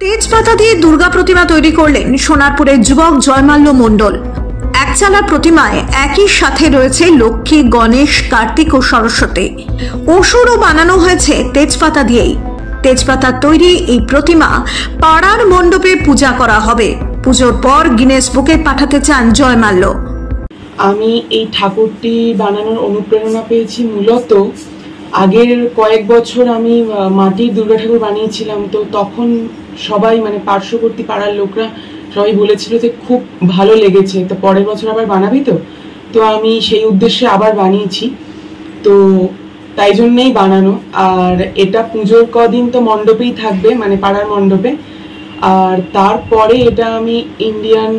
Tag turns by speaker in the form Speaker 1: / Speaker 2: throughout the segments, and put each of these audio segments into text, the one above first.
Speaker 1: তেজপাতা দিয়ে দুর্গা প্রতিমা তৈরি করলেন সোনারপুরের যুবক জয়মাল্য মণ্ডল। একচালা প্রতিমায় একই সাথে রয়েছে লক্ষ্মী, গণেশ, কার্তিক ও সরস্বতী। অসুরও বানানো হয়েছে তেজপাতা দিয়েই। তেজপাতার তৈরি এই প্রতিমা পাড়ার মণ্ডপে পূজা করা হবে। পুজোর পর গিনেস বুকে পাঠাতে চান জয়মাল্য।
Speaker 2: আমি এই ঠাকুরটি বানানোর অনুপ্রেরণা পেয়েছি মূলত আগের কয়েক বছর আমি মাটির দুর্গা ঠাকুর বানিয়েছিলাম। তো তখন সবাই মানে পার্শ্ববর্তী পাড়ার লোকরা সবাই বলেছিল যে খুব ভালো লেগেছে, তো পরের বছর আবার বানাবি। তো আমি সেই উদ্দেশ্যে আবার বানিয়েছি, তো তাই জন্যেই বানানো। আর এটা পুজোর কদিন তো মণ্ডপেই থাকবে, মানে পাড়ার মণ্ডপে। আর তারপরে এটা আমি ইন্ডিয়ান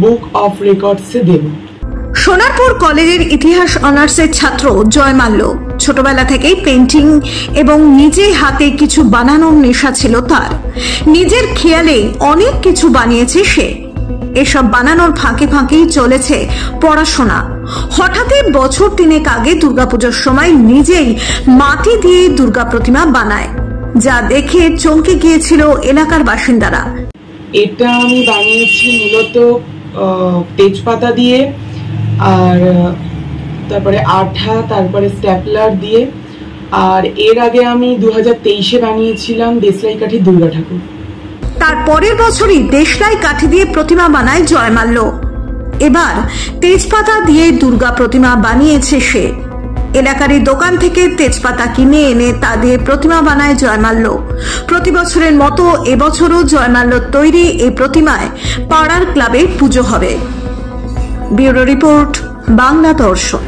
Speaker 2: বুক অফ রেকর্ডসে দেব।
Speaker 1: সোনারপুর কলেজের ইতিহাস অনার্সের ছাত্র জয়মাল্য ছোটবেলা থেকেই পেন্টিং এবং নিজে হাতে কিছু বানানোর নেশা ছিল তার। নিজের খেয়ালে অনেক কিছু বানিয়েছে সে। এসব বানানোর ফাঁকে ফাঁকেই চলেছে পড়াশোনা। হঠাৎই বছর 3 আগে দুর্গাপুজোর সময় নিজেই মাটি দিয়ে দুর্গা প্রতিমা বানায়, যা দেখে চমকে গিয়েছিল এলাকার বাসিন্দারা।
Speaker 2: এটা আমি বানিয়েছি মূলত তেজপাতা দিয়ে, আর তারপরে আঠা, তারপরে স্ট্যাপলার দিয়ে। আর এর আগে আমি 2023-এ বানিয়েছিলাম দেশলাই কাঠি দুর্গা ঠাকুর।
Speaker 1: তার পরের বছরই দেশলাই কাঠি দিয়ে প্রতিমা বানায় জয়মাল্য। এবার তেজপাতা দিয়ে দুর্গা প্রতিমা বানিয়েছে সে। এলাকারই দোকান থেকে তেজপাতা কিনে এনে তা দিয়ে প্রতিমা বানায় জয়মাল্য। প্রতি বছরের মতো এবছরও জয়মাল্যর তৈরি এই প্রতিমায় পাড়ার ক্লাবে পুজো হবে। ব্যুরো রিপোর্ট, বাংলা দর্শন।